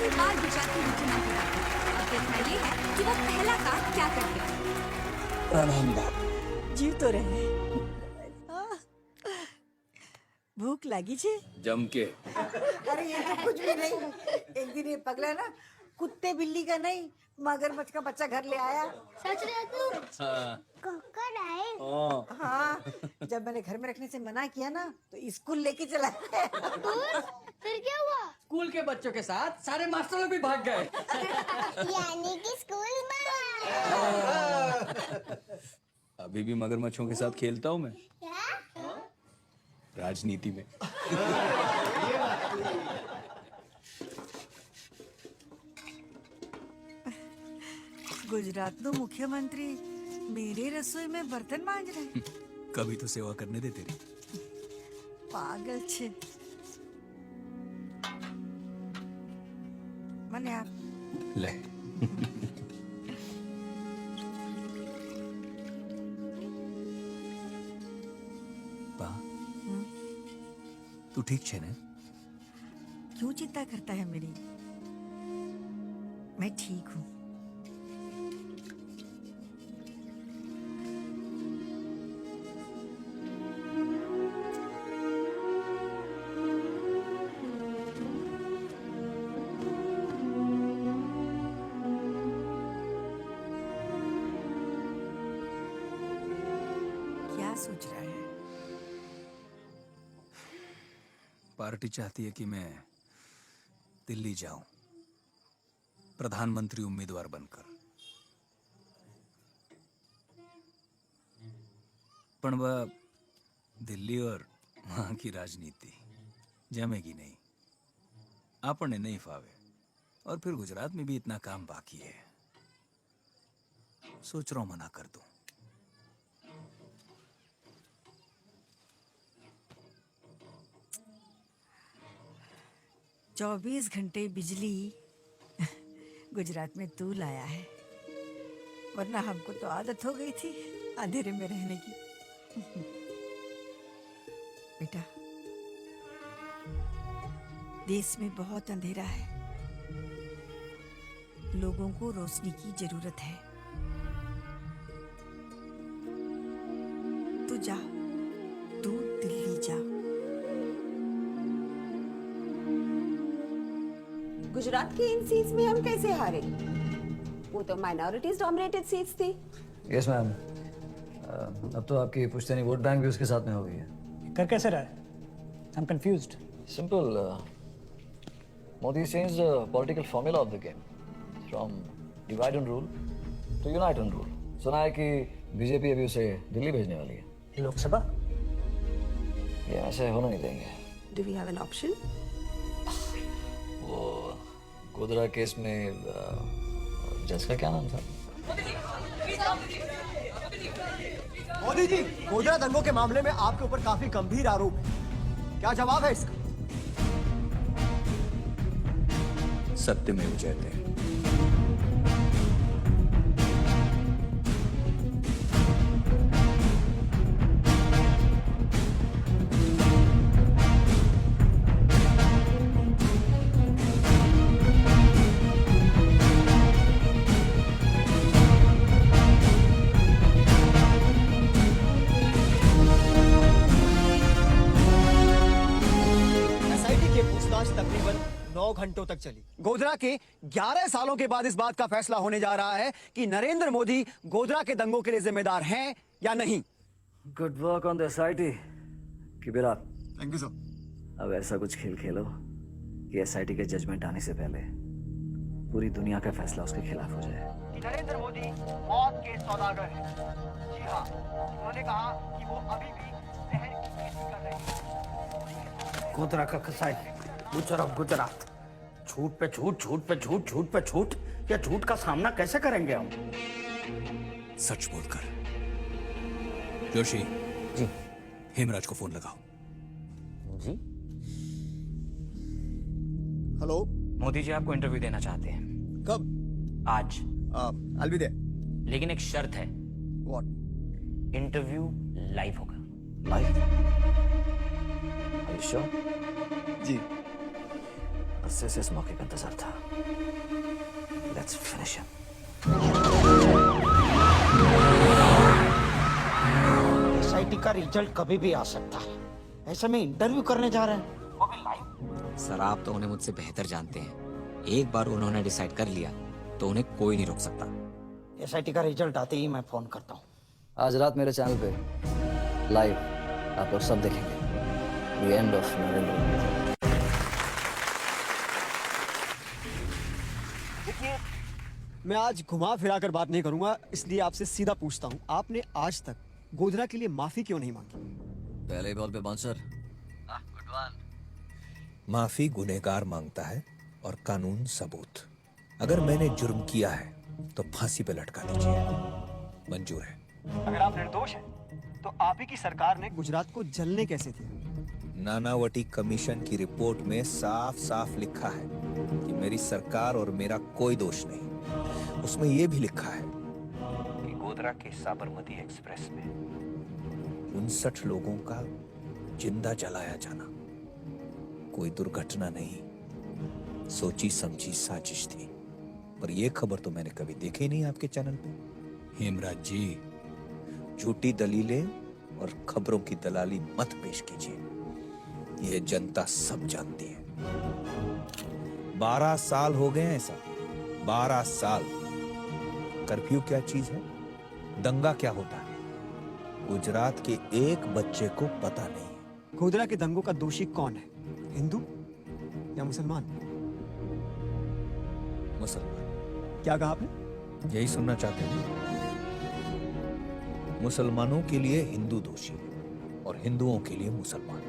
हर बार गुजरात की मुख्यमंत्री आते हैं। अब देखना ये है कि वो पहला काम क्या करते हैं। प्रणाम बाप। जीव तो रहे। भूख लगी छे? जम के। अरे ये तो कुछ भी नहीं। एक दिन ये पगला ना कुत्ते बिल्ली का नहीं मगरमच्छ का बच्चा घर ले आया। सच रहे तू? क्रोकोडाइल। हाँ, जब मैंने घर में रखने से मना किया ना तो स्कूल लेके चला गया। फिर क्या हुआ? स्कूल के बच्चों के साथ सारे मास्टर लोग भी भाग गए। यानी कि स्कूल में। अभी भी मगरमच्छों के साथ खेलता हूँ मैं, क्या? राजनीति में। गुजरात नो मुख्यमंत्री मेरे रसोई में बर्तन मांज रहे। कभी तो सेवा करने दे तेरी। पागल छे। मने आप ले। बा, तू ठीक छे ने? क्यों चिंता करता है मेरी? मैं ठीक हूँ। क्या सोच रहा है? पार्टी चाहती है कि मैं दिल्ली जाऊं, प्रधानमंत्री उम्मीदवार बनकर। पण वह दिल्ली और वहां की राजनीति जमेगी नहीं, आपने नहीं फावे। और फिर गुजरात में भी इतना काम बाकी है, सोच रहा हूं मना कर दूं। चौबीस घंटे बिजली गुजरात में तू लाया है, वरना हमको तो आदत हो गई थी अंधेरे में रहने की। बेटा, देश में बहुत अंधेरा है, लोगों को रोशनी की जरूरत है। तू जा, तू दिल्ली जा। गुजरात की इन सीट्स में हम कैसे हारे? वो तो माइनॉरिटीज डोमिनेटेड सीट्स थी। यस मैम, अब तो आपकी पुश्तैनी वोट बैंक भी उसके साथ में हो गई है। कर कैसे रहा है? I am confused. Simple, Modi change the political formula of the game from divide and rule to unite and rule. सुना है कि बीजेपी अभी उसे दिल्ली भेजने वाली है। लोकसभा? ये ऐसे होने नहीं देंगे। Do we have an option? वो गोधरा केस में जज का क्या नाम था? मोदी जी, गोधरा दंगों के मामले में आपके ऊपर काफी गंभीर आरोप है, क्या जवाब है इसका? सत्यमेव जयते। एसआईटी की पूछताछ तकरीबन 9 घंटों तक चली। गोधरा के 11 सालों के बाद इस बात का फैसला होने जा रहा है कि नरेंद्र मोदी गोधरा के दंगों के लिए जिम्मेदार हैं या नहीं। Good work on the SIT. Keep it up. Thank you sir. अब ऐसा कुछ खेल खेलो कि एसआईटी के जजमेंट आने से पहले पूरी दुनिया का फैसला उसके खिलाफ हो जाए। नरेंद्र मोदी मौत के सौदागर हैं। जी हाँ, उन्होंने कहा कि वो अभी भी जहर की खेती कर रहे हैं। गोधरा का कसाई गुजरात, झूठ पे झूठ, झूठ पे झूठ, झूठ पे झूठ। या झूठ का सामना कैसे करेंगे हम? सच बोलकर। जोशी जी। हेमराज को फोन लगाओ। जी। हेलो। मोदी जी आपको इंटरव्यू देना चाहते हैं। कब? आज। I'll be there. लेकिन एक शर्त है। What? इंटरव्यू लाइव होगा। लाइव? Are you sure? जी। बस इस मौके का इंतजार था। Let's finish him. एसआईटी का रिजल्ट कभी भी आ सकता है। ऐसे में इंटरव्यू करने जा रहे हैं, वो भी लाइव। सर आप तो उन्हें मुझसे बेहतर जानते हैं। एक बार उन्होंने डिसाइड कर लिया तो उन्हें कोई नहीं रोक सकता। एसआईटी का रिजल्ट आते ही मैं फोन करता हूँ। आज रात मेरे चैनल पे लाइव आप लोग सब देखेंगे the end of Narendra Modi. देखिए, मैं आज घुमा फिरा कर बात नहीं करूंगा, इसलिए आपसे सीधा पूछता हूं, आपने आज तक गोधरा के लिए माफी क्यों नहीं मांगी? पहले बॉल पे बाउंसर। माफी गुनहगार मांगता है और कानून सबूत। अगर मैंने जुर्म किया है तो फांसी पे लटका दीजिए, मंजूर है। अगर आप निर्दोष हैं, तो आप ही की सरकार ने गुजरात को जलने कैसे दिया? नानावटी कमीशन की रिपोर्ट में साफ साफ लिखा है कि मेरी सरकार और मेरा कोई दोष नहीं। उसमें यह भी लिखा है कि गोधरा के साबरमती एक्सप्रेस में 59 लोगों का जिंदा जलाया जाना कोई दुर्घटना नहीं, सोची समझी साजिश थी। पर यह खबर तो मैंने कभी देखी नहीं आपके चैनल पे। हेमराज जी, झूठी दलीलें और खबरों की दलाली मत पेश कीजिए, यह जनता सब जानती है। 12 साल हो गए ऐसा, 12 साल। कर्फ्यू क्या चीज है, दंगा क्या होता है, गुजरात के एक बच्चे को पता नहीं। गोधरा के दंगों का दोषी कौन है, हिंदू या मुसलमान? मुसलमान। क्या कहा आपने? यही सुनना चाहते हैं? मुसलमानों के लिए हिंदू दोषी और हिंदुओं के लिए मुसलमान।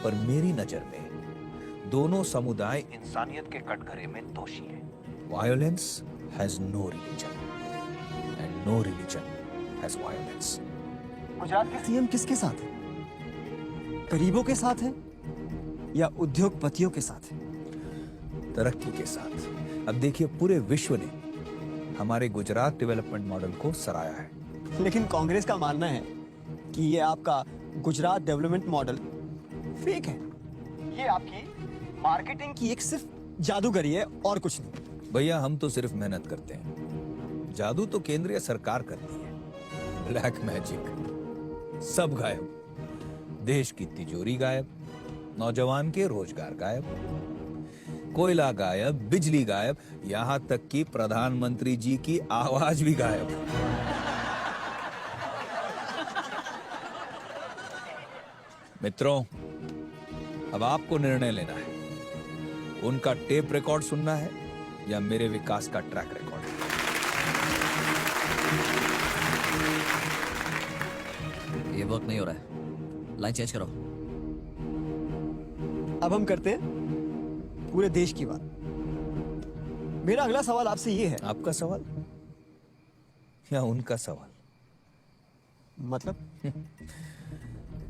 पर मेरी नजर में दोनों समुदाय इंसानियत के कटघरे में दोषी हैं। Violence has no religion and no religion has violence. Gujarat के सीएम किसके साथ है? गरीबों के साथ है या उद्योगपतियों के साथ है? तरक्की के साथ। अब देखिए, पूरे विश्व ने हमारे गुजरात डेवलपमेंट मॉडल को सराहा है। लेकिन कांग्रेस का मानना है कि ये आपका गुजरात डेवलपमेंट मॉडल फेक है, ये आपकी मार्केटिंग की एक सिर्फ जादूगरी है और कुछ नहीं। भैया, हम तो सिर्फ मेहनत करते हैं, जादू तो केंद्रीय सरकार करती है। ब्लैक मैजिक, सब गायब, देश की तिजोरी गायब, नौजवान के रोजगार गायब, कोयला गायब, बिजली गायब, यहां तक कि प्रधानमंत्री जी की आवाज भी गायब। मित्रों, अब आपको निर्णय लेना है, उनका टेप रिकॉर्ड सुनना है या मेरे विकास का ट्रैक रिकॉर्ड। ये वर्क नहीं हो रहा है, लाइन चेंज करो। अब हम करते हैं पूरे देश की बात। मेरा अगला सवाल आपसे ये है। आपका सवाल या उनका सवाल? मतलब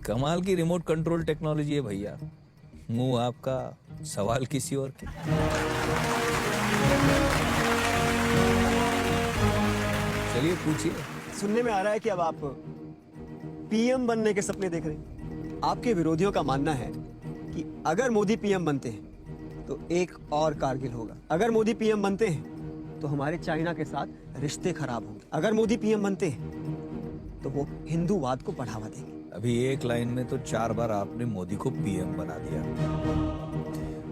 कमाल की रिमोट कंट्रोल टेक्नोलॉजी है भैया। मुंह आपका, सवाल किसी और के। चलिए पूछिए। सुनने में आ रहा है कि अब आप पीएम बनने के सपने देख रहे हैं। आपके विरोधियों का मानना है कि अगर मोदी पीएम बनते हैं तो एक और कारगिल होगा। अगर मोदी पीएम बनते हैं तो हमारे चाइना के साथ रिश्ते खराब होंगे। अगर मोदी पीएम बनते हैं तो वो हिंदूवाद को बढ़ावा देंगे। अभी एक लाइन में तो 4 बार आपने मोदी को पीएम बना दिया।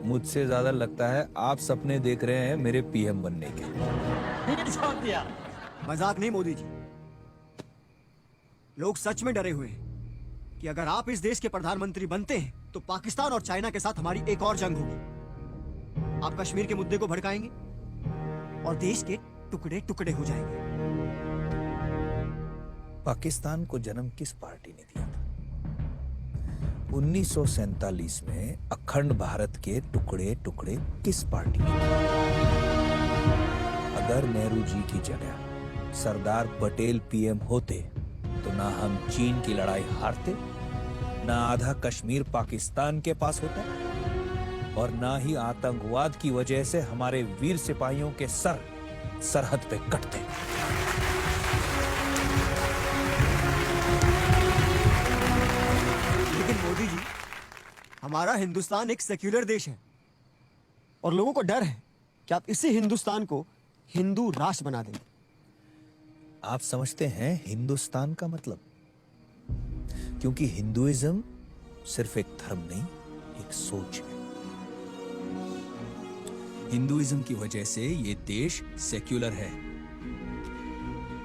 मुझसे ज्यादा लगता है आप सपने देख रहे हैं मेरे पीएम बनने के। मजाक नहीं मोदी जी, लोग सच में डरे हुए हैं कि अगर आप इस देश के प्रधानमंत्री बनते हैं तो पाकिस्तान और चाइना के साथ हमारी एक और जंग होगी। आप कश्मीर के मुद्दे को भड़काएंगे और देश के टुकड़े टुकड़े हो जाएंगे। पाकिस्तान को जन्म किस पार्टी ने दिया था? 1947 में अखंड भारत के टुकड़े टुकड़े किस पार्टी ने किए? अगर नेहरू जी की जगह सरदार पटेल पीएम होते तो ना हम चीन की लड़ाई हारते, ना आधा कश्मीर पाकिस्तान के पास होता और ना ही आतंकवाद की वजह से हमारे वीर सिपाहियों के सर सरहद पे कटते। लेकिन मोदी जी, हमारा हिंदुस्तान एक सेक्युलर देश है। और लोगों को डर है कि आप इसी हिंदुस्तान को हिंदू राष्ट्र बना देंगे। आप समझते हैं हिंदुस्तान का मतलब? क्योंकि हिंदुइज्म सिर्फ एक धर्म नहीं, एक सोच है। हिंदुइज्म की वजह से ये देश सेक्युलर है,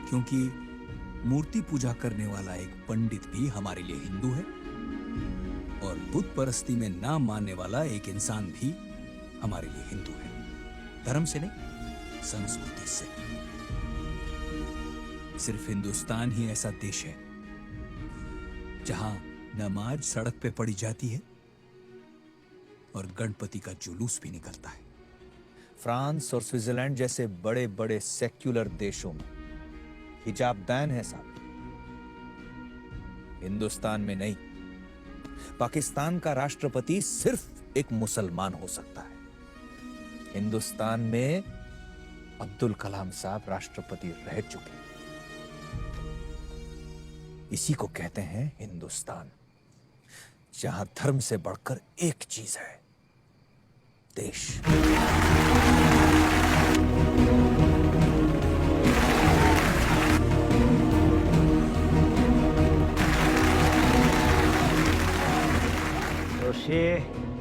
क्योंकि मूर्ति पूजा करने वाला एक पंडित भी हमारे लिए हिंदू है, और बुत परस्ती में ना मानने वाला एक इंसान भी हमारे लिए हिंदू है। धर्म से नहीं, संस्कृति से। सिर्फ हिंदुस्तान ही ऐसा देश है जहां नमाज सड़क पे पड़ी जाती है और गणपति का जुलूस भी निकलता है। फ्रांस और स्विट्जरलैंड जैसे बड़े बड़े सेक्युलर देशों में हिजाब बैन है साहब। हिंदुस्तान में नहीं। पाकिस्तान का राष्ट्रपति सिर्फ एक मुसलमान हो सकता है। हिंदुस्तान में अब्दुल कलाम साहब राष्ट्रपति रह चुके हैं। इसी को कहते हैं हिंदुस्तान, जहां धर्म से बढ़कर एक चीज है, देश।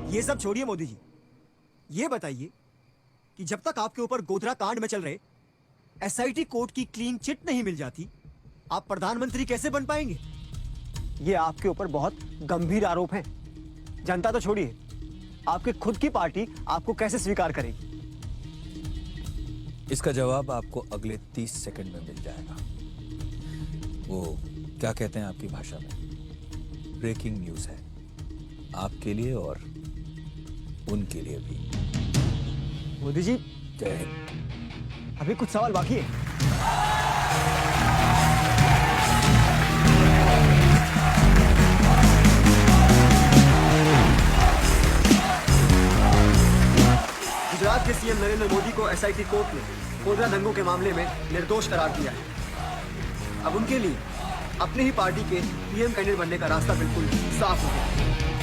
ये सब छोड़िए मोदी जी, ये बताइए कि जब तक आपके ऊपर गोधरा कांड में चल रहे एसआईटी कोर्ट की क्लीन चिट नहीं मिल जाती, आप प्रधानमंत्री कैसे बन पाएंगे? ये आपके ऊपर बहुत गंभीर आरोप हैं। जनता तो छोड़िए, आपके खुद की पार्टी आपको कैसे स्वीकार करेगी? इसका जवाब आपको अगले 30 सेकंड में मिल जाएगा। वो क्या कहते हैं आपकी भाषा में, ब्रेकिंग न्यूज है, आपके लिए और उनके लिए भी। मोदी जी, जय हिंद। अभी कुछ सवाल बाकी है। गुजरात के सीएम नरेंद्र मोदी को एसआईटी कोर्ट ने गोधरा दंगों के मामले में निर्दोष करार दिया है। अब उनके लिए अपनी ही पार्टी के पीएम कैंडिडेट बनने का रास्ता बिल्कुल साफ हो गया।